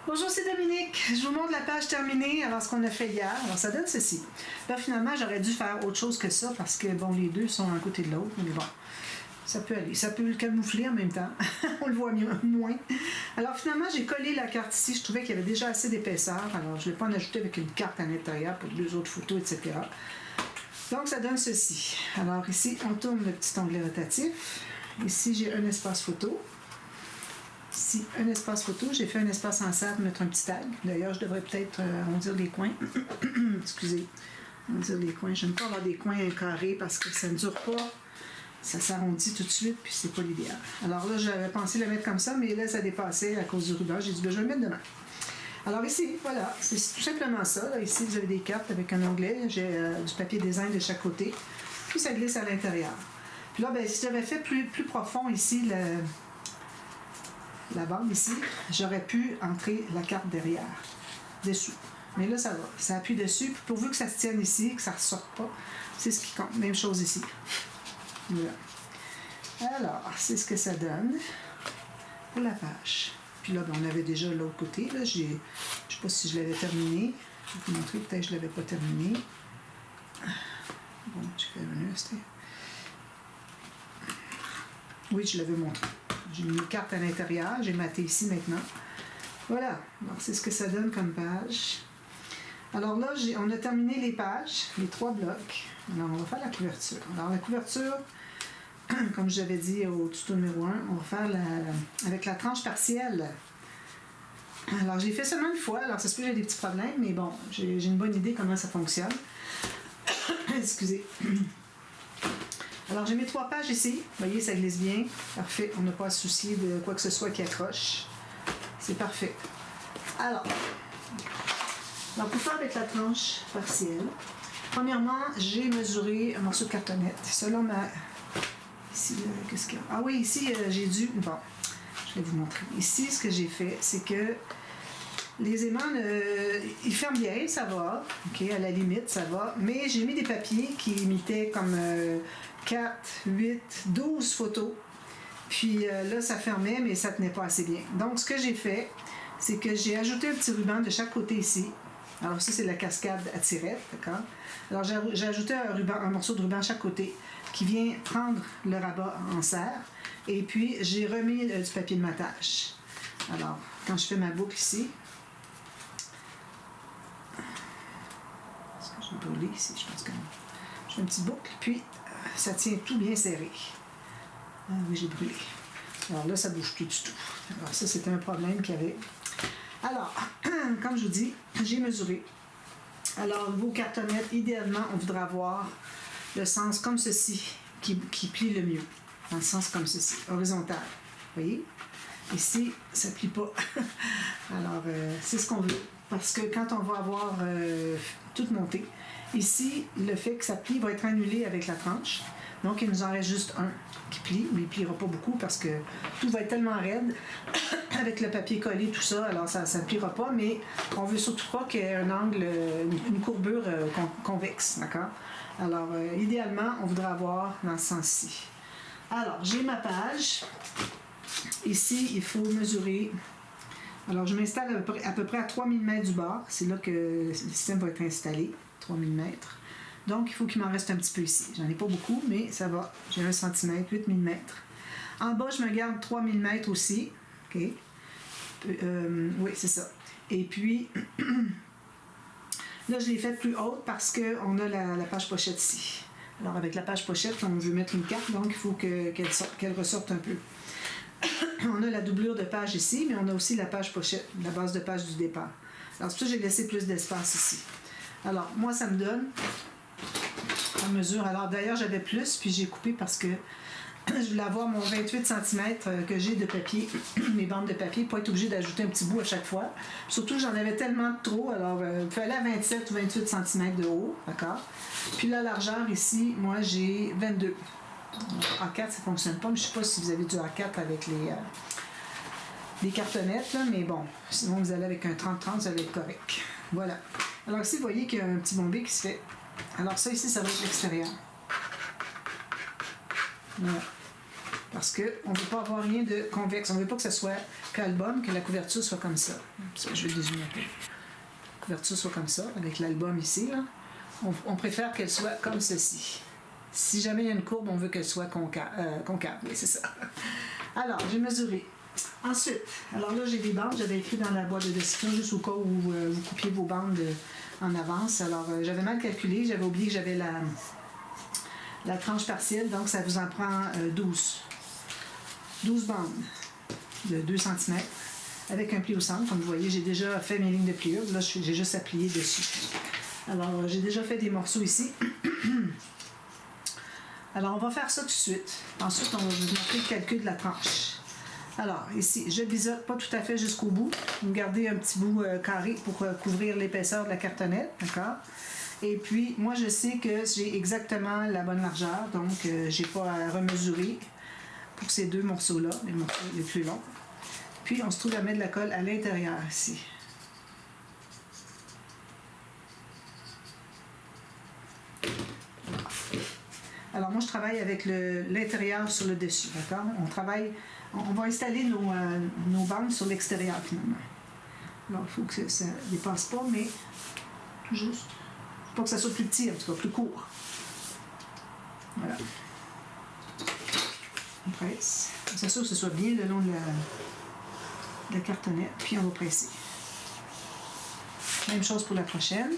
Bonjour, c'est Dominique. Je vous montre la page terminée alors ce qu'on a fait hier. Alors ça donne ceci. Là, finalement, j'aurais dû faire autre chose que ça parce que bon, les deux sont à côté de l'autre, mais bon, ça peut aller. Ça peut le camoufler en même temps. On le voit mieux, moins. Alors finalement, j'ai collé la carte ici. Je trouvais qu'il y avait déjà assez d'épaisseur. Alors je ne l'ai pas en ajouté avec une carte à l'intérieur pour 2 autres photos, etc. Donc ça donne ceci. Alors ici, on tourne le petit onglet rotatif. Ici, j'ai un espace photo. Ici, un espace photo. J'ai fait un espace en serre pour mettre un petit tag. D'ailleurs, je devrais peut-être arrondir les coins. Excusez. Arrondir les coins. J'aime pas avoir des coins carrés parce que ça ne dure pas. Ça s'arrondit tout de suite, puis c'est pas l'idéal. Alors là, j'avais pensé le mettre comme ça, mais là, ça dépassait à cause du ruban. J'ai dit, ben, je vais le mettre demain. Alors ici, voilà, c'est tout simplement ça. Là, ici, vous avez des cartes avec un onglet. J'ai du papier design de chaque côté. Puis ça glisse à l'intérieur. Puis là, ben, si j'avais fait plus profond ici, la bande ici, j'aurais pu entrer la carte derrière, dessous. Mais là, ça va. Ça appuie dessus. Puis pourvu que ça se tienne ici, que ça ne ressorte pas, c'est ce qui compte. Même chose ici. Voilà. Alors, c'est ce que ça donne pour la page. Puis là, ben, on avait déjà l'autre côté. Là, je ne sais pas si je l'avais terminé. Je vais vous montrer, peut-être que je ne l'avais pas terminé. Bon, j'ai fait un instant. Oui, je l'avais montré. J'ai mis une carte à l'intérieur. J'ai maté ici maintenant. Voilà. Alors, c'est ce que ça donne comme page. Alors là, on a terminé les pages, les 3 blocs. Alors, on va faire la couverture. Alors, la couverture, comme j'avais dit au tuto numéro 1, on va faire avec la tranche partielle. Alors, j'ai fait seulement une fois. Alors, ça se peut que j'ai des petits problèmes, mais bon, j'ai une bonne idée comment ça fonctionne. Excusez. Alors, j'ai mes 3 pages ici. Vous voyez, ça glisse bien. Parfait. On n'a pas à se soucier de quoi que ce soit qui accroche. C'est parfait. Alors, pour faire avec la tranche partielle, premièrement, j'ai mesuré un morceau de cartonnette. Selon ma... Ici, qu'est-ce qu'il y a? Ah oui, ici, j'ai dû... Bon, je vais vous montrer. Ici, ce que j'ai fait, c'est que les aimants, ils ferment bien, ça va. OK, à la limite, ça va. Mais j'ai mis des papiers qui imitaient comme 4, 8, 12 photos. Puis là, ça fermait, mais ça tenait pas assez bien. Donc, ce que j'ai fait, c'est que j'ai ajouté un petit ruban de chaque côté ici. Alors ça, c'est la cascade à tirette, d'accord? Alors j'ai ajouté un morceau de ruban à chaque côté qui vient prendre le rabat en serre. Et puis, j'ai remis du papier de matage. Alors, quand je fais ma boucle ici, est-ce que j'ai brûlé ici? Je pense que non. Je fais une petite boucle, puis ça tient tout bien serré. Ah oui, j'ai brûlé. Alors là, ça ne bouge plus du tout. Alors ça, c'était un problème qu'il y avait. Alors, comme je vous dis, j'ai mesuré. Alors, vos cartonnettes, idéalement, on voudra avoir le sens comme ceci, qui plie le mieux. Dans le sens comme ceci, horizontal. Vous voyez? Ici, ça ne plie pas. Alors, c'est ce qu'on veut. Parce que quand on va avoir tout monté, ici, le fait que ça plie va être annulé avec la tranche. Donc, il nous en reste juste un qui plie, mais il ne pliera pas beaucoup parce que tout va être tellement raide avec le papier collé, tout ça, alors ça ne pliera pas, mais on ne veut surtout pas qu'il y ait un angle, une courbure convexe, d'accord? Alors, idéalement, on voudrait avoir dans ce sens-ci. Alors, j'ai ma page. Ici, il faut mesurer. Alors, je m'installe à peu près à 3 mm du bord. C'est là que le système va être installé, 3 mm. Donc, il faut qu'il m'en reste un petit peu ici. J'en ai pas beaucoup, mais ça va. J'ai 1 cm, 8 mm. En bas, je me garde 3 mm aussi. OK? Oui, c'est ça. Et puis, là, je l'ai faite plus haute parce qu'on a la page pochette ici. Alors, avec la page pochette, on veut mettre une carte, donc il faut qu'elle ressorte un peu. On a la doublure de page ici, mais on a aussi la page pochette, la base de page du départ. Alors, c'est pour ça que j'ai laissé plus d'espace ici. Alors, moi, ça me donne en mesure. Alors, d'ailleurs, j'avais plus, puis j'ai coupé parce que je voulais avoir mon 28 cm que j'ai de papier, mes bandes de papier, pour être obligé d'ajouter un petit bout à chaque fois. Surtout, j'en avais tellement de trop, alors il fallait à 27 ou 28 cm de haut, d'accord? Puis la largeur ici, moi, j'ai 22. A4, ça ne fonctionne pas, mais je ne sais pas si vous avez du A4 avec les cartonnettes, là, mais bon, sinon vous allez avec un 30-30, vous allez être correct. Voilà. Alors ici, vous voyez qu'il y a un petit bombé qui se fait. Alors ça, ici, ça va être l'extérieur. Voilà. Parce qu'on ne veut pas avoir rien de convexe. On ne veut pas que ce soit qu'album, que la couverture soit comme ça. Je vais dézoomer un peu. La couverture soit comme ça, avec l'album ici. Là. On préfère qu'elle soit comme ceci. Si jamais il y a une courbe, on veut qu'elle soit concave. Oui, c'est ça. Alors, j'ai mesuré. Ensuite, alors là, j'ai des bandes. J'avais écrit dans la boîte de description, juste au cas où vous coupiez vos bandes en avance. Alors, j'avais mal calculé. J'avais oublié que j'avais la tranche partielle. Donc, ça vous en prend 12. 12 bandes de 2 cm avec un pli au centre. Comme vous voyez, j'ai déjà fait mes lignes de pliure. Là, j'ai juste à plier dessus. Alors, j'ai déjà fait des morceaux ici. Alors, on va faire ça tout de suite. Ensuite, on va vous montrer le calcul de la tranche. Alors, ici, je biseaute pas tout à fait jusqu'au bout. Vous gardez un petit bout carré pour couvrir l'épaisseur de la cartonnette, d'accord? Et puis, moi, je sais que j'ai exactement la bonne largeur, donc j'ai pas à remesurer pour ces deux morceaux-là, les morceaux les plus longs. Puis, on se trouve à mettre de la colle à l'intérieur, ici. Alors, moi, je travaille avec l'intérieur sur le dessus, d'accord? On va installer nos bandes sur l'extérieur, finalement. Alors, il faut que ça ne dépasse pas, mais tout juste. Pas que ça soit plus petit, en tout cas, plus court. Voilà. On presse. On s'assure que ce soit bien le long de la cartonnette, puis on va presser. Même chose pour la prochaine.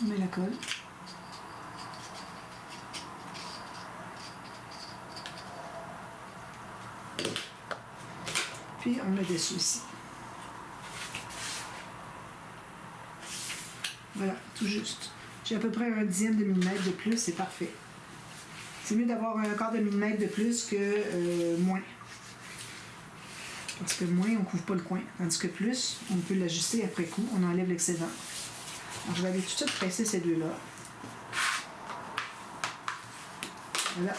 On met la colle. Puis on met dessus ici. Voilà, tout juste. J'ai à peu près 1/10 de millimètre de plus, c'est parfait. C'est mieux d'avoir 1/4 de millimètre de plus que moins. Parce que moins, on ne couvre pas le coin. Tandis que plus, on peut l'ajuster après coup, on enlève l'excédent. Alors, je vais aller tout de suite presser ces deux-là. Voilà.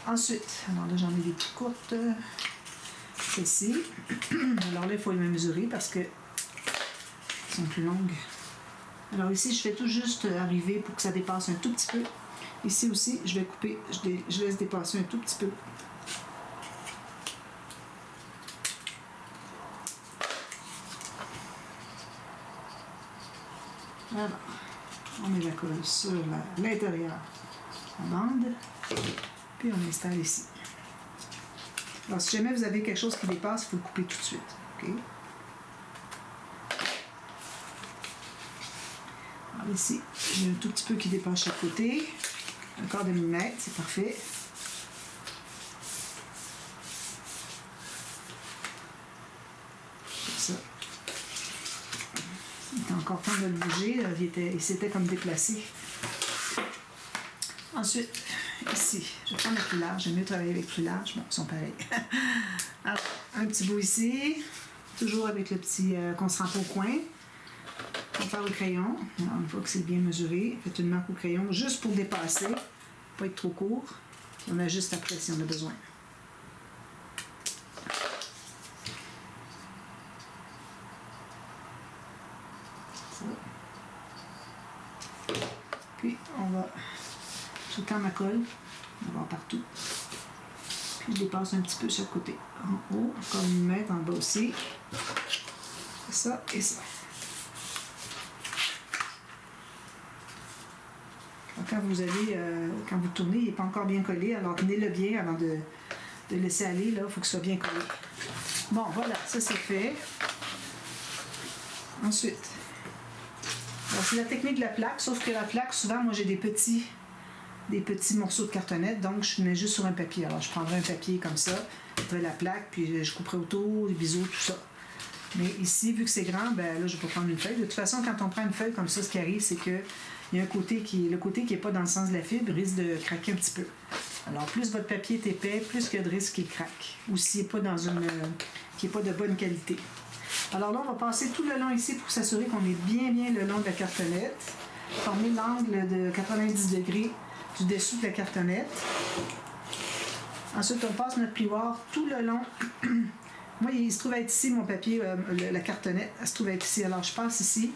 Ensuite, alors là, j'en ai des plus courtes. Celle-ci. Alors là, il faut les mesurer parce que sont plus longues. Alors ici, je fais tout juste arriver pour que ça dépasse un tout petit peu. Ici aussi, je vais couper, je laisse dépasser un tout petit peu. Voilà. On met la colle sur l'intérieur de la bande. Puis on installe ici. Alors, si jamais vous avez quelque chose qui dépasse, il faut le couper tout de suite. Okay? Alors ici, j'ai un tout petit peu qui dépasse chaque côté. 1/4 de millimètre, c'est parfait. Comme ça. Il était encore temps de le bouger. Il s'était comme déplacé. Ensuite, ici, je vais prendre le plus large. J'aime mieux travailler avec le plus large. Bon, ils sont pareils. Alors, un petit bout ici. Toujours avec le petit qu'on se rend pas au coin. On va faire au crayon. Alors, une fois que c'est bien mesuré, faites une marque au crayon juste pour dépasser. Pas être trop court. Puis on ajuste après si on a besoin. Puis on va, je tends ma colle, on va voir partout. Puis je dépasse un petit peu chaque côté. En haut, encore 1 millimètre, en bas aussi. Ça et ça. Alors, quand vous tournez, il n'est pas encore bien collé, alors tenez-le bien avant de laisser aller, là, il faut que ce soit bien collé. Bon, voilà, ça c'est fait. Ensuite, c'est la technique de la plaque, sauf que la plaque, souvent, moi j'ai des petits morceaux de cartonnette, donc je mets juste sur un papier. Alors je prendrai un papier comme ça, je ferai la plaque, puis je couperai autour, les biseaux, tout ça. Mais ici, vu que c'est grand, ben là, je vais pas prendre une feuille. De toute façon, quand on prend une feuille comme ça, ce qui arrive, c'est que il y a le côté qui n'est pas dans le sens de la fibre risque de craquer un petit peu. Alors, plus votre papier est épais, plus il y a de risque qu'il craque. Ou s'il n'est pas qui n'est pas de bonne qualité. Alors là, on va passer tout le long ici pour s'assurer qu'on est bien le long de la cartonnette. Former l'angle de 90 degrés du dessous de la cartonnette. Ensuite, on passe notre plioir tout le long. Moi, il se trouve être ici, mon papier, la cartonnette, elle se trouve être ici. Alors, je passe ici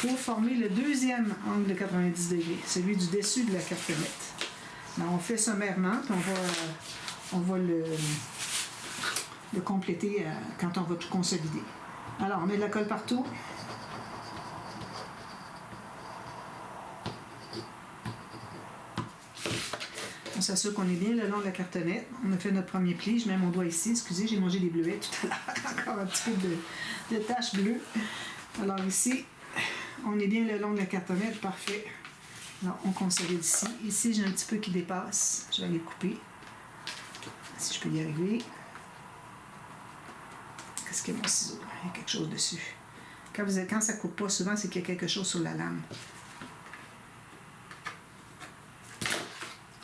pour former le deuxième angle de 90 degrés, celui du dessus de la cartonnette. Alors, on fait sommairement, puis on va le compléter quand on va tout consolider. Alors, on met de la colle partout. On s'assure qu'on est bien le long de la cartonnette. On a fait notre premier pli. Je mets mon doigt ici. Excusez, j'ai mangé des bleuets tout à l'heure. Encore un petit peu de taches bleues. Alors ici, on est bien le long de la cartonnette. Parfait. Alors, on consolide ici. Ici, j'ai un petit peu qui dépasse. Je vais aller couper. Si je peux y arriver. Qu'est-ce qu'il y a mon ciseau? Il y a quelque chose dessus. Quand ça ne coupe pas, souvent, c'est qu'il y a quelque chose sur la lame.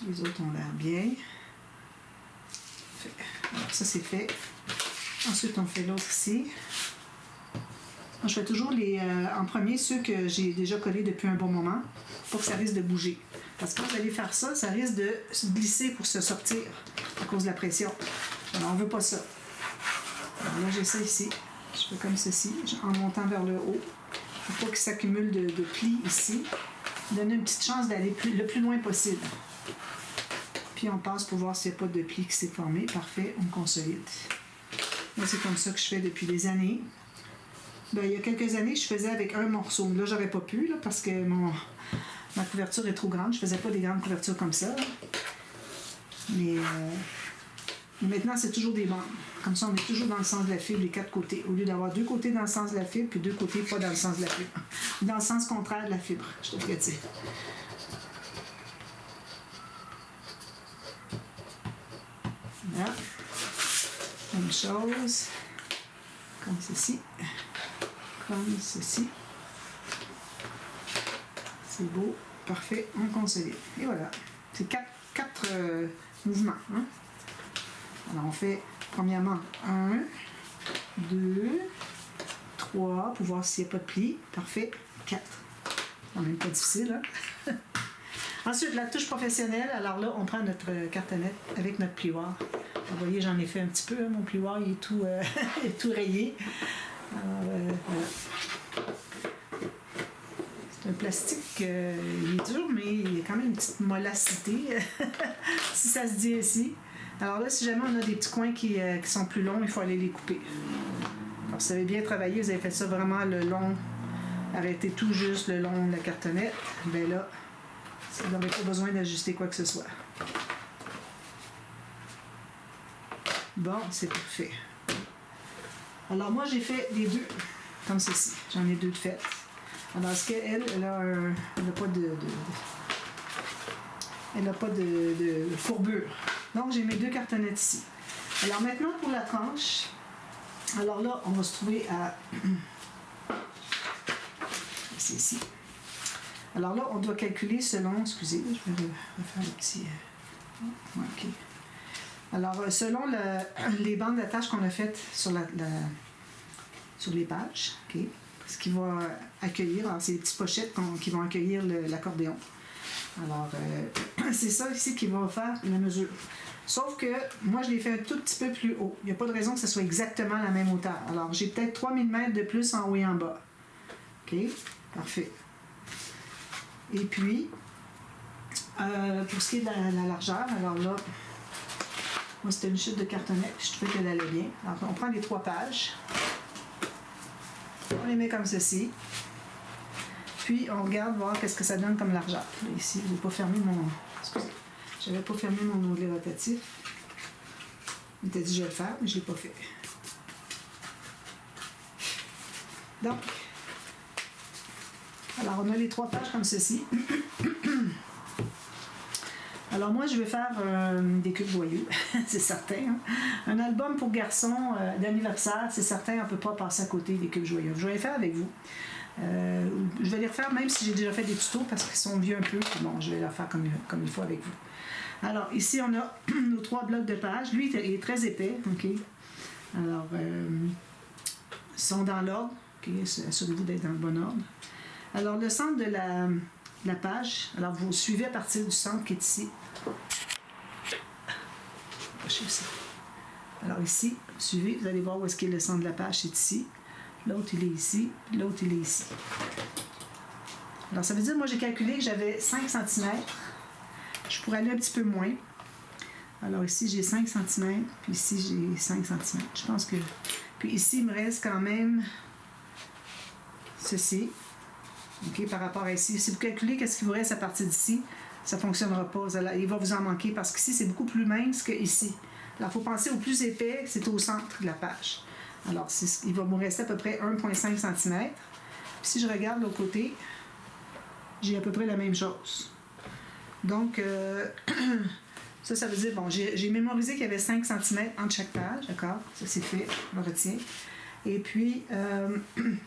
Les autres ont l'air bien. Alors, ça, c'est fait. Ensuite, on fait l'autre ici. Je fais toujours en premier ceux que j'ai déjà collés depuis un bon moment pour que ça risque de bouger. Parce que quand vous allez faire ça, ça risque de se glisser pour se sortir à cause de la pression. Alors, on ne veut pas ça. Alors là, j'ai ça ici. Je fais comme ceci, en montant vers le haut. Il ne faut pas qu'il s'accumule de plis ici. Donner une petite chance d'aller le plus loin possible. Puis on passe pour voir s'il n'y a pas de pli qui s'est formé. Parfait, on consolide. Moi, c'est comme ça que je fais depuis des années. Ben, il y a quelques années, je faisais avec un morceau. Là, j'aurais pas pu, là, parce que ma couverture est trop grande. Je faisais pas des grandes couvertures comme ça. Mais maintenant, c'est toujours des bandes. Comme ça, on est toujours dans le sens de la fibre, les quatre côtés. Au lieu d'avoir deux côtés dans le sens de la fibre, puis deux côtés pas dans le sens de la fibre. Dans le sens contraire de la fibre, je devrais dire. Voilà. Même chose. Comme ceci. Comme ceci. C'est beau. Parfait. On consolide. Et voilà. C'est quatre mouvements. Hein? Alors, on fait premièrement 1, 2, 3, pour voir s'il n'y a pas de pli. Parfait. 4. C'est même pas difficile. Hein? Ensuite, la touche professionnelle. Alors là, on prend notre cartonnette avec notre plioir. Vous voyez, j'en ai fait un petit peu. Hein, mon plioir, il est tout, il est tout rayé. Alors, voilà. C'est un plastique, il est dur, mais il y a quand même une petite mollacité, si ça se dit ainsi. Alors là, si jamais on a des petits coins qui sont plus longs, il faut aller les couper. Alors, si vous avez bien travaillé, vous avez fait ça vraiment le long, arrêtez tout juste le long de la cartonnette, bien là, vous n'avez pas besoin d'ajuster quoi que ce soit. Bon, c'est parfait. Alors moi, j'ai fait les deux, comme ceci. J'en ai deux de faites. Alors, est-ce qu'elle, elle n'a pas de fourbure. Donc, j'ai mes deux cartonnettes ici. Alors maintenant, pour la tranche, alors là, on va se trouver à... C'est ici. Alors là, on doit calculer selon... Excusez, je vais refaire le petit... OK. Alors, selon les bandes d'attache qu'on a faites sur les pages, OK, ce qui va accueillir, alors c'est les petites pochettes qui vont accueillir l'accordéon. Alors, c'est ça ici qui va faire la mesure. Sauf que moi, je l'ai fait un tout petit peu plus haut. Il n'y a pas de raison que ce soit exactement la même hauteur. Alors, j'ai peut-être 3 mm de plus en haut et en bas. OK? Parfait. Et puis, pour ce qui est de la largeur, alors là, moi, c'était une chute de cartonnette, je trouvais qu'elle allait bien. Alors, on prend les 3 pages. On les met comme ceci. Puis, on regarde voir qu'est-ce que ça donne comme largeur. Là, ici, je n'ai pas fermé mon... Excusez. J'avais pas fermé mon onglet rotatif. Il m'était dit que je vais le faire, mais je ne l'ai pas fait. Donc, alors, on a les 3 pages comme ceci. Alors moi, je vais faire des cubes joyeux, c'est certain. Hein? Un album pour garçons d'anniversaire, c'est certain, on ne peut pas passer à côté des cubes joyeux. Je vais les faire avec vous. Je vais les refaire même si j'ai déjà fait des tutos parce qu'ils sont vieux un peu. Bon, je vais les refaire comme il faut avec vous. Alors ici, on a nos 3 blocs de pages. Lui, il est très épais. Okay? Alors, ils sont dans l'ordre. Okay? Assurez-vous d'être dans le bon ordre. Alors, le centre de la page, alors vous suivez à partir du centre qui est ici. Alors ici, suivez, vous allez voir où est-ce qu'est le centre de la page, c'est ici. L'autre, il est ici, l'autre, il est ici. Alors, ça veut dire, moi, j'ai calculé que j'avais 5 cm. Je pourrais aller un petit peu moins. Alors, ici, j'ai 5 cm, puis ici, j'ai 5 cm. Je pense que... Puis ici, il me reste quand même ceci. OK, par rapport à ici. Si vous calculez qu'est-ce qui vous reste à partir d'ici, ça ne fonctionnera pas. Il va vous en manquer parce qu'ici, c'est beaucoup plus mince qu'ici. Alors, il faut penser au plus épais, c'est au centre de la page. Alors, il va me rester à peu près 1,5 cm. Puis si je regarde de l'autre côté, j'ai à peu près la même chose. Donc, ça veut dire, bon, j'ai mémorisé qu'il y avait 5 cm entre chaque page, d'accord? Ça, c'est fait, on le retient. Et puis,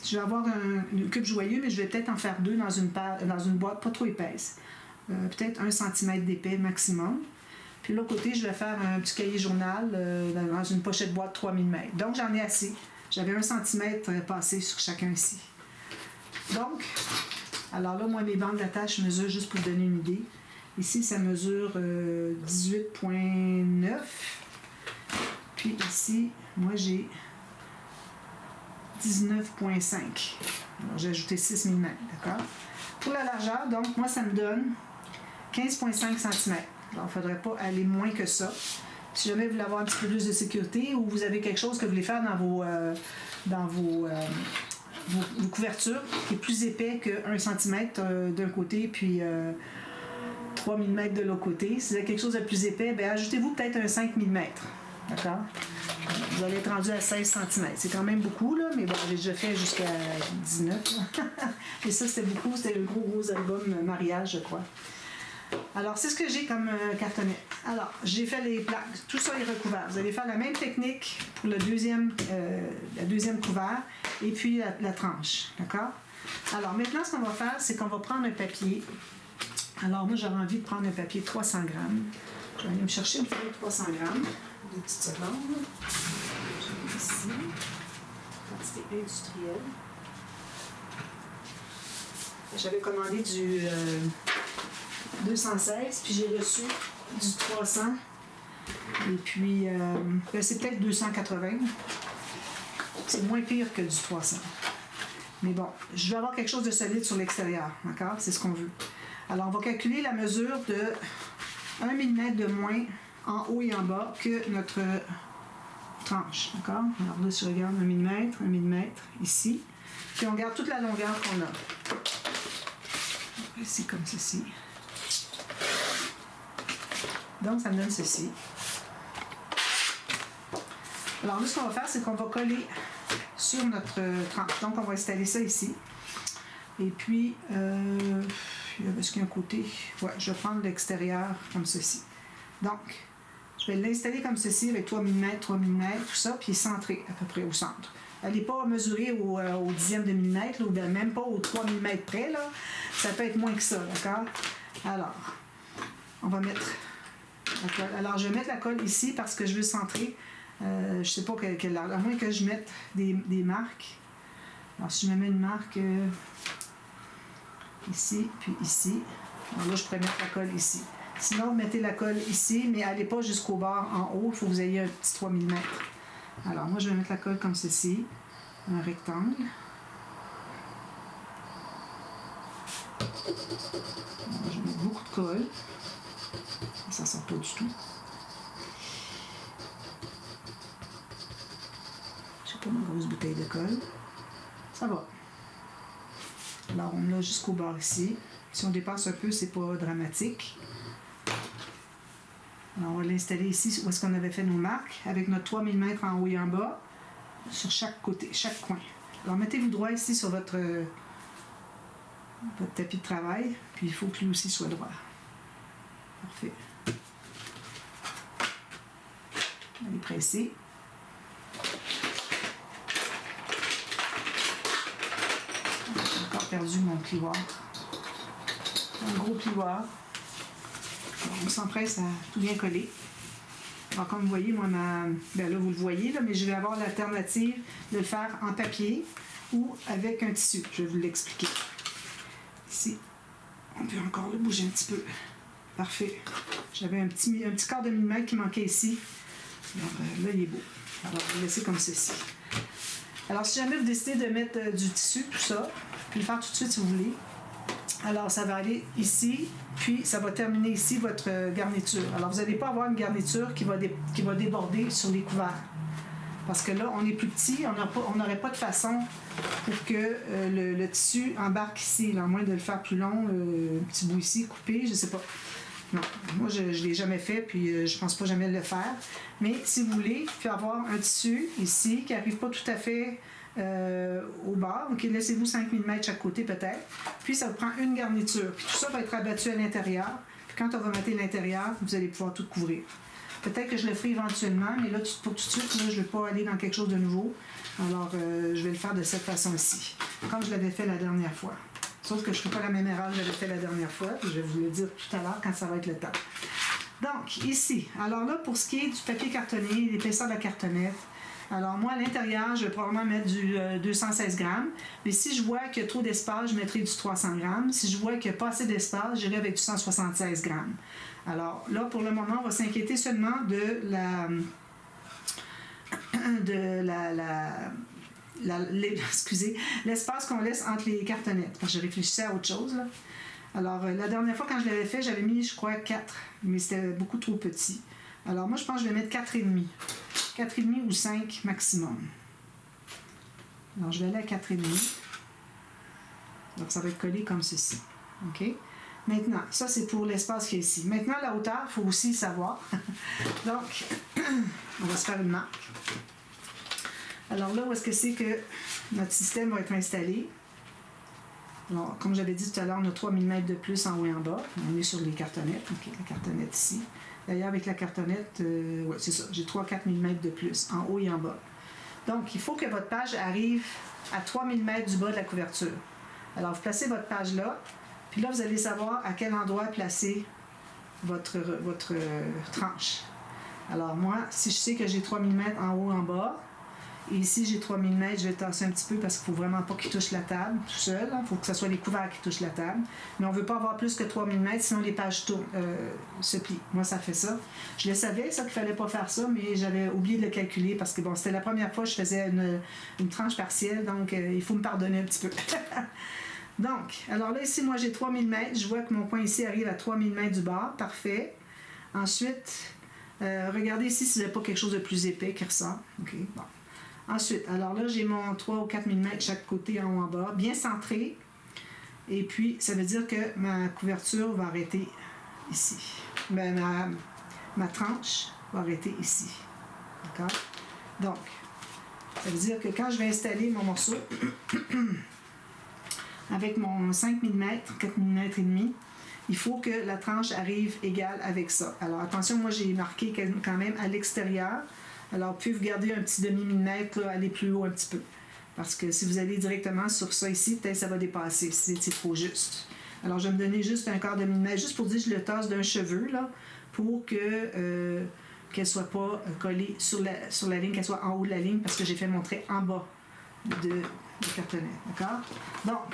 je vais avoir une cube joyeux, mais je vais peut-être en faire 2 dans une boîte pas trop épaisse. Peut-être 1 cm d'épais maximum. Puis de l'autre côté, je vais faire un petit cahier journal dans une pochette boîte 3 mm. Donc, j'en ai assez. J'avais 1 cm passé sur chacun ici. Donc, alors là, moi, mes bandes d'attache mesurent, juste pour vous donner une idée. Ici, ça mesure 18,9. Puis ici, moi, j'ai 19,5. Alors, j'ai ajouté 6 mm, d'accord? Pour la largeur, donc, moi, ça me donne 15,5 cm. Alors, il ne faudrait pas aller moins que ça. Si jamais vous voulez avoir un petit peu plus de sécurité ou vous avez quelque chose que vous voulez faire dans vos couvertures qui est plus épais que 1 cm d'un côté puis 3 mm de l'autre côté. Si vous avez quelque chose de plus épais, bien, ajoutez-vous peut-être un 5 mm. D'accord? Vous allez être rendu à 16 cm. C'est quand même beaucoup, là, mais bon, j'ai déjà fait jusqu'à 19. Et ça, c'était beaucoup. C'était le gros album mariage, je crois. Alors, c'est ce que j'ai comme cartonnet. Alors, j'ai fait les plaques. Tout ça est recouvert. Vous allez faire la même technique pour la deuxième couvert et puis la tranche. D'accord? Alors, maintenant, ce qu'on va faire, c'est qu'on va prendre un papier. Alors, moi, j'aurais envie de prendre un papier 300 grammes. Je vais aller me chercher une feuille de 300 grammes. 2 petites secondes. J'ai ici. Quantité industrielle. J'avais commandé du 216, puis j'ai reçu du 300. Et puis, c'est peut-être 280. C'est moins pire que du 300. Mais bon, je vais avoir quelque chose de solide sur l'extérieur. D'accord? C'est ce qu'on veut. Alors, on va calculer la mesure de 1 mm de moins en haut et en bas que notre tranche. D'accord? Alors là, si je regarde 1 mm, ici. Puis on regarde toute la longueur qu'on a. Ici, comme ceci. Donc, ça me donne ceci. Alors là, ce qu'on va faire, c'est qu'on va coller sur notre tranche. Donc, on va installer ça ici. Et puis, est-ce qu'il y a un côté? Ouais, je vais prendre l'extérieur comme ceci. Donc, je vais l'installer comme ceci avec 3 mm, tout ça, puis centré à peu près au centre. Elle n'est pas mesurée au dixième de millimètre, ou bien même pas aux 3 mm près, là. Ça peut être moins que ça, d'accord? Alors, on va mettre la colle. Alors, je vais mettre la colle ici parce que je veux centrer. Je ne sais pas quelle à moins que je mette des marques. Alors, si je me mets une marque ici, puis ici, alors là, je pourrais mettre la colle ici. Sinon, mettez la colle ici, mais n'allez pas jusqu'au bord en haut. Il faut que vous ayez un petit 3 mm. Alors, moi, je vais mettre la colle comme ceci, un rectangle. Alors, je vais mettre beaucoup de colle. Ça ne sort pas du tout. Je n'ai pas ma grosse bouteille de colle. Ça va. Alors, on l'a jusqu'au bord ici. Si on dépasse un peu, c'est pas dramatique. Alors, on va l'installer ici où est-ce qu'on avait fait nos marques, avec notre 3 mm en haut et en bas, sur chaque côté, chaque coin. Alors, mettez-vous droit ici sur votre tapis de travail, puis il faut que lui aussi soit droit. Parfait. On est pressé. J'ai encore perdu mon plioir. Un gros plioir. On s'empresse à tout bien coller. Alors, comme vous voyez, moi, ben là, vous le voyez, là, mais je vais avoir l'alternative de le faire en papier ou avec un tissu. Je vais vous l'expliquer. Ici, on peut encore le bouger un petit peu. Parfait. J'avais un petit quart de millimètre qui manquait ici. Alors, là, il est beau. Alors, je vais le laisser comme ceci. Alors, si jamais vous décidez de mettre du tissu, tout ça, vous pouvez le faire tout de suite si vous voulez. Alors, ça va aller ici, puis ça va terminer ici votre garniture. Alors, vous n'allez pas avoir une garniture qui va déborder sur les couverts. Parce que là, on est plus petit, on n'aurait pas de façon pour que le tissu embarque ici, là, à moins de le faire plus long, un petit bout ici, coupé, je sais pas. Non, moi, je ne l'ai jamais fait, puis je pense pas jamais le faire. Mais si vous voulez, vous pouvez avoir un tissu ici qui n'arrive pas tout à fait au bord. OK, laissez-vous 5 mm chaque côté peut-être. Puis ça vous prend une garniture. Puis tout ça va être abattu à l'intérieur. Puis quand on va mater l'intérieur, vous allez pouvoir tout couvrir. Peut-être que je le ferai éventuellement, mais là, pour tout de suite, là, je ne vais pas aller dans quelque chose de nouveau. Alors, je vais le faire de cette façon-ci, comme je l'avais fait la dernière fois. Sauf que je ne ferai pas la même erreur que j'avais fait la dernière fois. Puis je vais vous le dire tout à l'heure quand ça va être le temps. Donc, ici. Alors là, pour ce qui est du papier cartonné, l'épaisseur de la cartonnette, alors moi, à l'intérieur, je vais probablement mettre du 216 grammes. Mais si je vois qu'il y a trop d'espace, je mettrai du 300 grammes. Si je vois qu'il n'y a pas assez d'espace, j'irai avec du 176 grammes. Alors là, pour le moment, on va s'inquiéter seulement de l'espace qu'on laisse entre les cartonnettes. Parce que je réfléchissais à autre chose, là. Alors, la dernière fois, quand je l'avais fait, j'avais mis, je crois, 4, mais c'était beaucoup trop petit. Alors, moi, je pense que je vais mettre 4,5. 4,5 ou 5 maximum. Alors, je vais aller à 4,5. Donc, ça va être collé comme ceci. OK? Maintenant, ça, c'est pour l'espace qui est ici. Maintenant, la hauteur, il faut aussi savoir. Donc, on va se faire une marque. Alors là, où est-ce que c'est que notre système va être installé? Alors, comme j'avais dit tout à l'heure, on a 3 mm de plus en haut et en bas. On est sur les cartonnettes. OK, la cartonnette ici. D'ailleurs, avec la cartonnette, ouais, c'est ça, j'ai 3-4 mm de plus, en haut et en bas. Donc, il faut que votre page arrive à 3 mm du bas de la couverture. Alors, vous placez votre page là, puis là, vous allez savoir à quel endroit placer votre tranche. Alors, moi, si je sais que j'ai 3 mm en haut et en bas, et ici, j'ai 3 mm, je vais tasser un petit peu parce qu'il ne faut vraiment pas qu'il touche la table tout seul. Il faut que ce soit les couverts qui touchent la table. Mais on ne veut pas avoir plus que 3 mm, sinon les pages se plient. Moi, ça fait ça. Je le savais, ça, qu'il ne fallait pas faire ça, mais j'avais oublié de le calculer parce que, bon, c'était la première fois que je faisais une tranche partielle, donc il faut me pardonner un petit peu. Donc, alors là, ici, moi, j'ai 3 mm. Je vois que mon point ici arrive à 3 mm du bord. Parfait. Ensuite, regardez ici si vous n'avez pas quelque chose de plus épais qui ressort. OK, bon. Ensuite, alors là, j'ai mon 3 ou 4 mm chaque côté, en haut, en bas, bien centré. Et puis, ça veut dire que ma couverture va arrêter ici. Ben, ma tranche va arrêter ici. D'accord? Donc, ça veut dire que quand je vais installer mon morceau, avec mon 5 mm, 4 mm et demi, il faut que la tranche arrive égale avec ça. Alors, attention, moi, j'ai marqué quand même à l'extérieur. Alors, vous pouvez vous garder un petit demi-millimètre, aller plus haut un petit peu. Parce que si vous allez directement sur ça ici, peut-être ça va dépasser si c'est trop juste. Alors, je vais me donner juste un quart de millimètre, juste pour dire que je le tasse d'un cheveu, là, pour que qu'elle ne soit pas collée sur la ligne, qu'elle soit en haut de la ligne, parce que j'ai fait mon trait en bas de cartonnette. D'accord? Donc,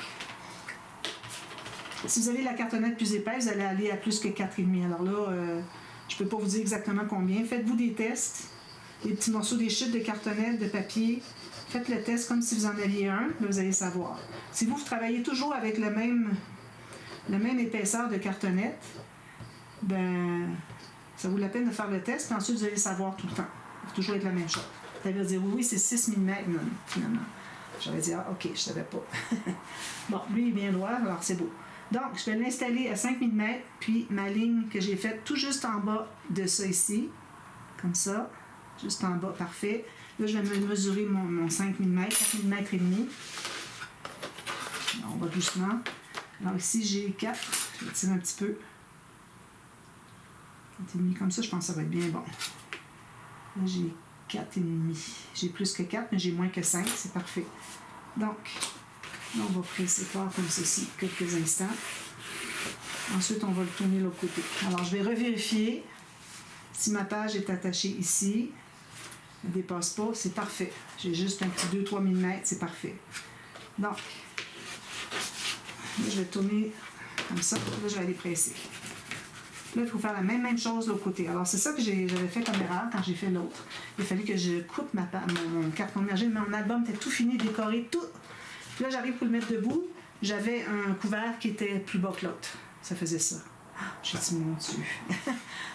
si vous avez la cartonnette plus épaisse, vous allez aller à plus que 4,5. Alors là, je ne peux pas vous dire exactement combien. Faites-vous des tests. Des petits morceaux, des chutes de cartonnette, de papier. Faites le test comme si vous en aviez un, là, vous allez savoir. Si vous travaillez toujours avec la même épaisseur de cartonnette, ben ça vaut la peine de faire le test, puis ensuite vous allez savoir tout le temps. Il faut toujours être la même chose. Vous allez dire oui, c'est 6 mm. Non, finalement. J'aurais dit, ok, je ne savais pas. Bon, lui il est bien droit, alors c'est beau. Donc, je vais l'installer à 5 mm, puis ma ligne que j'ai faite tout juste en bas de ça ici, comme ça. Juste en bas, parfait. Là, je vais mesurer mon 5 mm, 4 mm et demi. On va doucement. Alors ici, j'ai 4. Je vais tirer un petit peu. 4,5 comme ça, je pense que ça va être bien bon. Là, j'ai 4,5. J'ai plus que 4, mais j'ai moins que 5. C'est parfait. Donc, là, on va presser fort comme ceci quelques instants. Ensuite, on va le tourner de l'autre côté. Alors, je vais revérifier si ma page est attachée ici. Elle ne dépasse pas, c'est parfait. J'ai juste un petit 2-3 mm, c'est parfait. Donc, là, je vais tourner comme ça. Là, je vais aller presser. Là, il faut faire la même chose de l'autre côté. Alors, c'est ça que j'avais fait comme erreur quand j'ai fait l'autre. Il a fallu que je coupe mon carton immergé. Mon album était tout fini, décoré, tout. Puis là, j'arrive pour le mettre debout. j'avais un couvert qui était plus bas que l'autre. Ça faisait ça. J'ai dit, mon Dieu.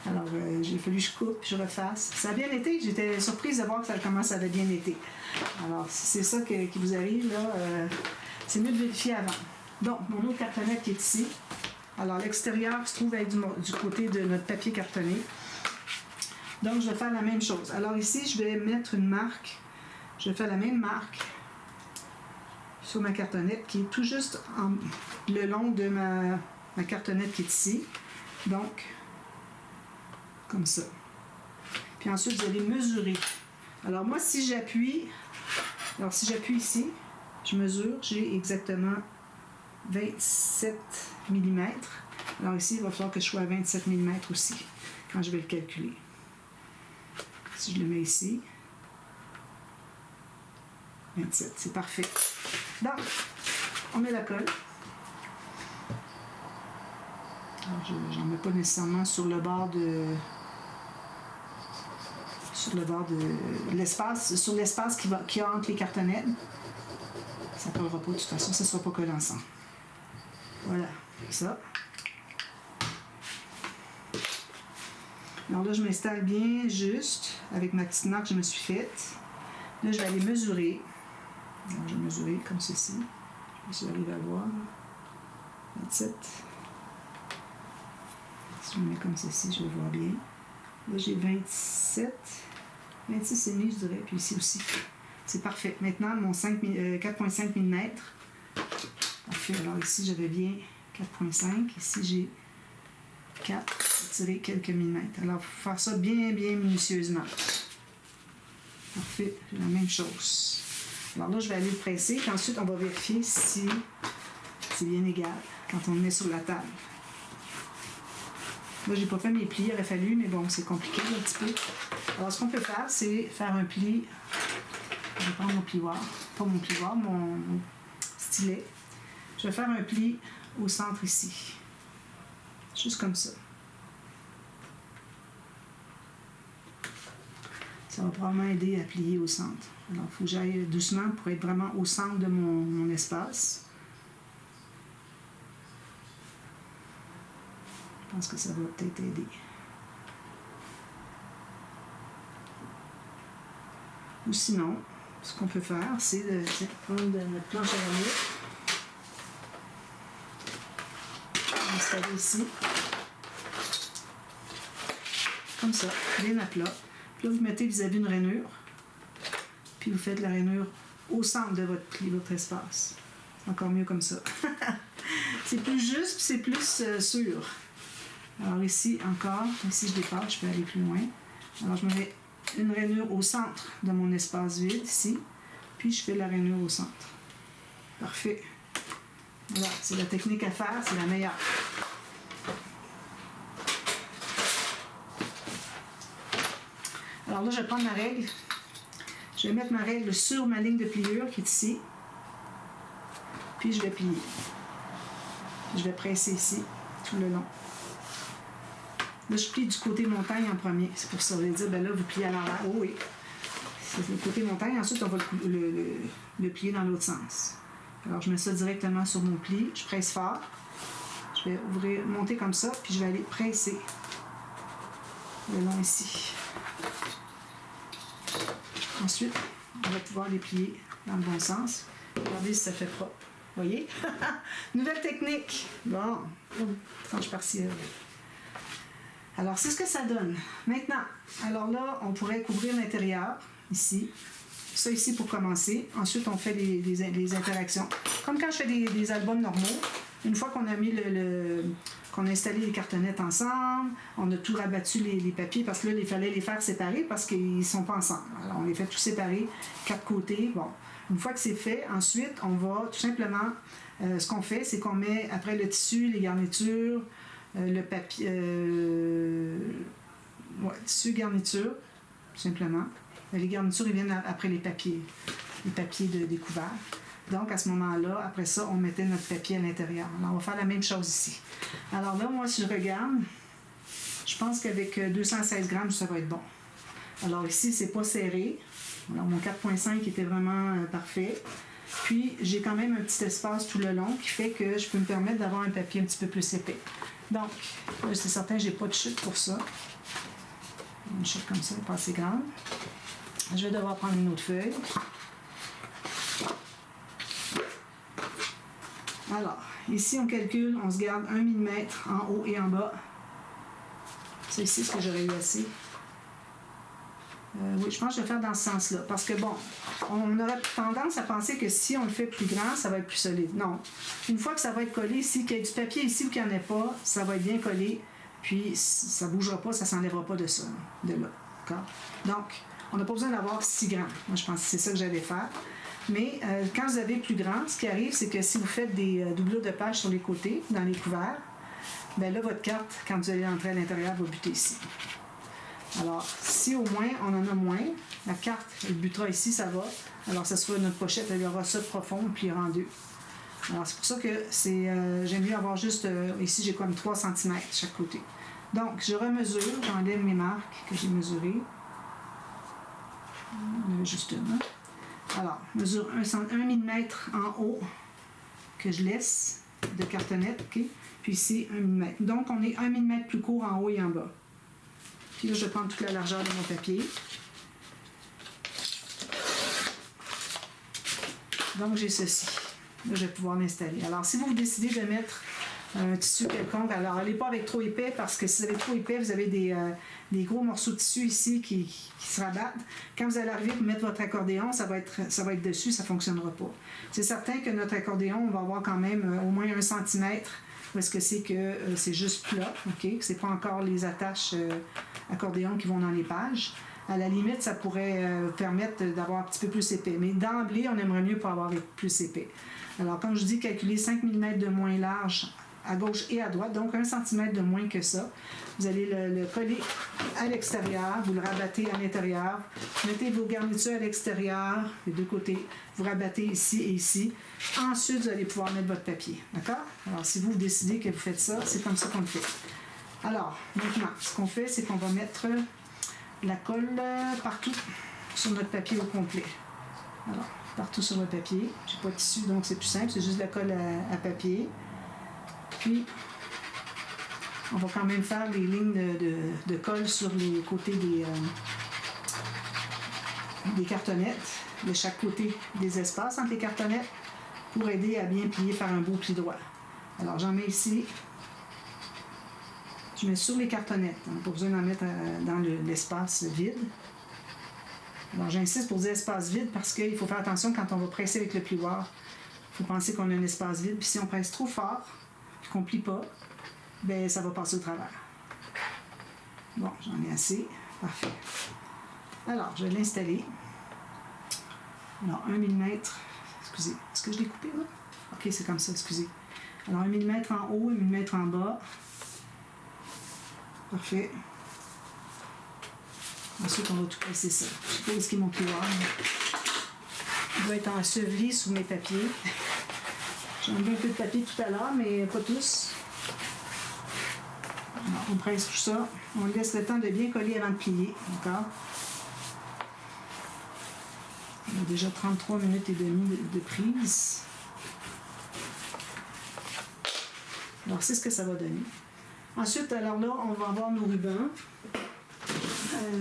Alors, j'ai fallu que je coupe, je refasse. Ça a bien été. J'étais surprise de voir comment ça avait bien été. Alors, si c'est ça qui vous arrive, là, c'est mieux de vérifier avant. Donc, mon autre cartonnette qui est ici. Alors, l'extérieur se trouve être du côté de notre papier cartonné. Donc, je vais faire la même chose. Alors, ici, je vais mettre une marque. Je vais faire la même marque sur ma cartonnette qui est tout juste le long de ma cartonnette qui est ici. Donc, comme ça. Puis ensuite, vous allez mesurer. Alors, moi, si j'appuie ici, je mesure, j'ai exactement 27 mm. Alors ici, il va falloir que je sois à 27 mm aussi, quand je vais le calculer. Si je le mets ici, 27, c'est parfait. Donc, on met la colle. Je n'en mets pas nécessairement sur le bord de l'espace, sur l'espace qu'il y a entre les cartonnettes. Ça ne collera pas de toute façon, ça ne sera pas collé ensemble. Voilà, ça. Alors là, je m'installe bien juste avec ma petite marque que je me suis faite. Là, je vais aller mesurer. Alors, je vais mesurer comme ceci. Je sais pas si j'arrive à voir. 27. Si je me mets comme ceci, je vais voir bien. Là, j'ai 27. 26,5, je dirais. Puis ici aussi. C'est parfait. Maintenant, mon 4,5 mm. Parfait. Alors ici, j'avais bien 4,5. Ici, j'ai 4. Je vais tirer quelques millimètres. Alors, il faut faire ça bien, bien minutieusement. Parfait. La même chose. Alors là, je vais aller le presser. Puis ensuite, on va vérifier si c'est bien égal quand on le met sur la table. Là, j'ai pas fait mes plis. Il aurait fallu, mais bon, c'est compliqué un petit peu. Alors, ce qu'on peut faire, c'est faire un pli. Je vais prendre mon plioir. Pas mon plioir, mon stylet. Je vais faire un pli au centre ici. Juste comme ça. Ça va probablement aider à plier au centre. Alors, il faut que j'aille doucement pour être vraiment au centre de mon espace. Je pense que ça va peut-être aider. Ou sinon, ce qu'on peut faire, c'est de prendre notre planche à laver. Installer ici. Comme ça, bien à plat. Puis là, vous mettez vis-à-vis une rainure. Puis vous faites la rainure au centre de votre espace. C'est encore mieux comme ça. C'est plus juste, puis c'est plus sûr. Alors ici, encore, ici je dépasse, je peux aller plus loin. Alors je me mets une rainure au centre de mon espace vide, ici. Puis je fais la rainure au centre. Parfait. Voilà, c'est la technique à faire, c'est la meilleure. Alors là, je vais prendre ma règle. Je vais mettre ma règle sur ma ligne de pliure qui est ici. Puis je vais plier. Je vais presser ici, tout le long. Là, je plie du côté montagne en premier. C'est pour ça, on va dire, ben là, vous pliez à l'envers. Oh oui. C'est le côté montagne. Ensuite, on va le plier dans l'autre sens. Alors, je mets ça directement sur mon pli. Je presse fort. Je vais monter comme ça, puis je vais aller presser le long ici. Ensuite, on va pouvoir les plier dans le bon sens. Regardez si ça fait propre. Voyez? Nouvelle technique. Bon, tranche partielle. Alors, c'est ce que ça donne. Maintenant, alors là, on pourrait couvrir l'intérieur, ici. Ça ici pour commencer. Ensuite, on fait des interactions. Comme quand je fais des albums normaux. Une fois qu'on a mis qu'on a installé les cartonnettes ensemble, on a tout rabattu les papiers parce que là, il fallait les faire séparer parce qu'ils ne sont pas ensemble. Alors, on les fait tous séparer, 4 côtés. Bon, une fois que c'est fait, ensuite, on va tout simplement, ce qu'on fait, c'est qu'on met après le tissu, les garnitures, le papier, tissu, garniture, tout simplement. Les garnitures, ils viennent après les papiers des couverts. Donc, à ce moment-là, après ça, on mettait notre papier à l'intérieur. Alors, on va faire la même chose ici. Alors là, moi, si je regarde, je pense qu'avec 216 grammes, ça va être bon. Alors ici, c'est pas serré. Alors, mon 4,5 était vraiment parfait. Puis, j'ai quand même un petit espace tout le long qui fait que je peux me permettre d'avoir un papier un petit peu plus épais. Donc, là, c'est certain que je n'ai pas de chute pour ça. Une chute comme ça n'est pas assez grande. Je vais devoir prendre une autre feuille. Alors, ici, on calcule, on se garde 1 mm en haut et en bas. C'est ici ce que j'aurais eu assez. Oui, je pense que je vais faire dans ce sens-là. Parce que, bon, on aurait tendance à penser que si on le fait plus grand, ça va être plus solide. Non. Une fois que ça va être collé ici, qu'il y ait du papier ici ou qu'il n'y en ait pas, ça va être bien collé. Puis, ça ne bougera pas, ça ne s'enlèvera pas de ça, de là. D'accord? Donc, on n'a pas besoin d'avoir si grand. Moi, je pense que c'est ça que j'allais faire. Mais quand vous avez plus grand, ce qui arrive, c'est que si vous faites des doublures de pages sur les côtés, dans les couverts, bien là, votre carte, quand vous allez entrer à l'intérieur, va buter ici. Alors, si au moins on en a moins, la carte, elle butera ici, ça va. Alors, ça sera notre pochette, elle aura ça de profond, puis il en deux. Alors, c'est pour ça que j'aime mieux avoir juste, ici, j'ai comme 3 cm chaque côté. Donc, je remesure, j'enlève mes marques que j'ai mesurées. Juste une. Alors, mesure 1 mm en haut que je laisse de cartonnette, ok? Puis ici, 1 mm. Donc, on est 1 mm plus court en haut et en bas. Puis là, je vais prendre toute la largeur de mon papier. Donc, j'ai ceci. Là, je vais pouvoir l'installer. Alors, si vous décidez de mettre un tissu quelconque, alors allez pas avec trop épais, parce que si vous avez trop épais, vous avez des gros morceaux de tissu ici qui se rabattent. Quand vous allez arriver pour mettre votre accordéon, ça va être dessus, ça ne fonctionnera pas. C'est certain que notre accordéon, on va avoir quand même au moins 1 cm, parce que c'est juste plat, ok? C'est pas encore les attaches accordéon qui vont dans les pages. À la limite, ça pourrait permettre d'avoir un petit peu plus épais. Mais d'emblée, on aimerait mieux pas avoir plus épais. Alors, comme je dis, calculez 5 mm de moins large à gauche et à droite, donc 1 cm de moins que ça. Vous allez le coller à l'extérieur, vous le rabattez à l'intérieur, mettez vos garnitures à l'extérieur, les deux côtés, vous rabattez ici et ici. Ensuite, vous allez pouvoir mettre votre papier, d'accord? Alors, si vous décidez que vous faites ça, c'est comme ça qu'on le fait. Alors, maintenant, ce qu'on fait, c'est qu'on va mettre la colle partout sur notre papier au complet. Alors, partout sur le papier. J'ai pas de tissu, donc c'est plus simple, c'est juste de la colle à papier. Puis, on va quand même faire les lignes de colle sur les côtés des cartonnettes, de chaque côté des espaces entre les cartonnettes, pour aider à bien plier, faire un beau pli droit. Alors, j'en mets ici. Je mets sur les cartonnettes. On n'a pas besoin d'en mettre dans l'espace vide. Alors, j'insiste pour dire espace vide parce qu'il faut faire attention quand on va presser avec le plioir. Il faut penser qu'on a un espace vide. Puis si on presse trop fort, qu'on ne plie pas, bien, ça va passer au travers. Bon, j'en ai assez. Parfait. Alors, je vais l'installer. Alors, 1 mm. Excusez, est-ce que je l'ai coupé, là? OK, c'est comme ça, excusez. Alors, 1 mm en haut, 1 mm en bas. Parfait. Ensuite, on va tout presser ça. Je sais pas où est-ce qu'il est mon plioir. Il doit être enseveli sous mes papiers. J'ai enlevé un peu de papier tout à l'heure, mais pas tous. Alors, on presse tout ça. On laisse le temps de bien coller avant de plier. D'accord? On a déjà 33 minutes et demie de prise. Alors, c'est ce que ça va donner. Ensuite, alors là, on va avoir nos rubans.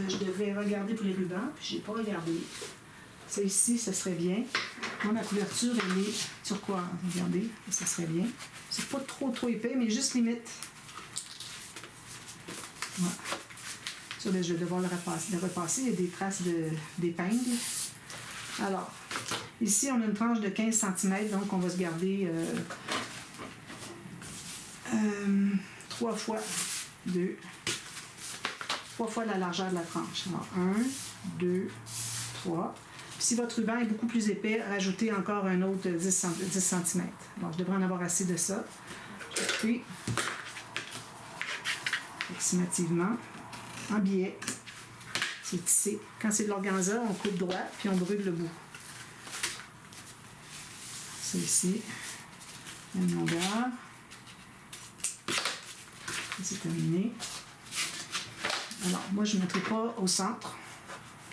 Je devais regarder pour les rubans, puis je n'ai pas regardé. Ça ici, ça serait bien. Moi, ma couverture, elle est turquoise. Regardez, ça serait bien. C'est pas trop épais, mais juste limite. Voilà. Ça, là, je vais devoir le repasser. Il y a des traces d'épingle. Alors, ici, on a une tranche de 15 cm, donc on va se garder 3 fois 2. 3 fois la largeur de la tranche. Alors, 1, 2, 3. Si votre ruban est beaucoup plus épais, rajoutez encore un autre 10 cm. Alors, je devrais en avoir assez de ça. Puis, approximativement, en biais, c'est tissé. Quand c'est de l'organza, on coupe droit, puis on brûle le bout. C'est ici, la longueur. C'est terminé. Alors, moi, je ne mettrai pas au centre.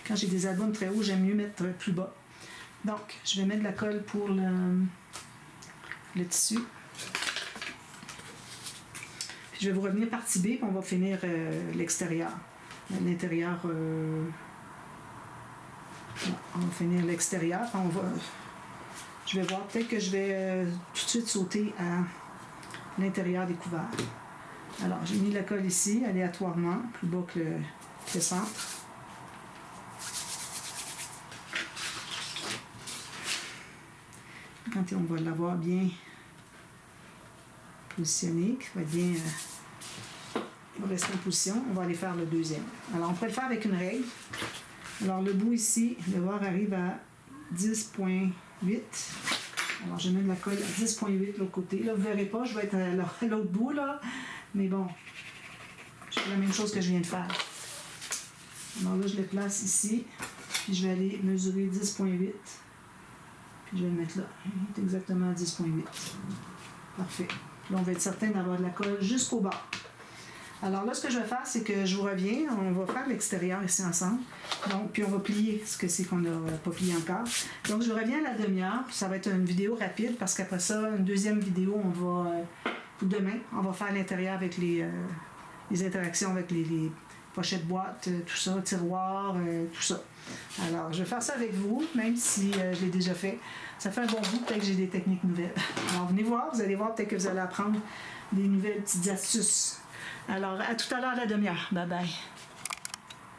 Quand j'ai des albums très hauts, j'aime mieux mettre plus bas. Donc, je vais mettre de la colle pour le tissu. Puis je vais vous revenir partie B, puis on va finir l'extérieur. L'intérieur, on va finir l'extérieur. Je vais voir, peut-être que je vais tout de suite sauter à l'intérieur des couverts. Alors, j'ai mis la colle ici, aléatoirement, plus bas que le centre. Quand on va l'avoir bien positionné, qui va être bien va rester en position, on va aller faire le deuxième. Alors, on peut le faire avec une règle. Alors, le bout ici, le bord arrive à 10,8. Alors, je mets de la colle à 10,8 de l'autre côté. Là, vous ne verrez pas, je vais être à l'autre bout, là. Mais bon, je fais la même chose que je viens de faire. Alors là, je le place ici. Puis, je vais aller mesurer 10,8. Puis, je vais le mettre là. Il est exactement à 10,8. Parfait. Là, on va être certain d'avoir de la colle jusqu'au bas. Alors là, ce que je vais faire, c'est que je vous reviens. On va faire l'extérieur ici ensemble. Donc, puis on va plier ce que c'est qu'on n'a pas plié encore. Donc, je reviens à la demi-heure. Ça va être une vidéo rapide parce qu'après ça, une deuxième vidéo, on va... demain, on va faire l'intérieur avec les interactions avec les pochettes boîtes, tout ça, tiroirs, tout ça. Alors, je vais faire ça avec vous, même si je l'ai déjà fait. Ça fait un bon bout, peut-être que j'ai des techniques nouvelles. Alors, venez voir, vous allez voir, peut-être que vous allez apprendre des nouvelles petites astuces. Alors, à tout à l'heure à la demi-heure. Bye bye.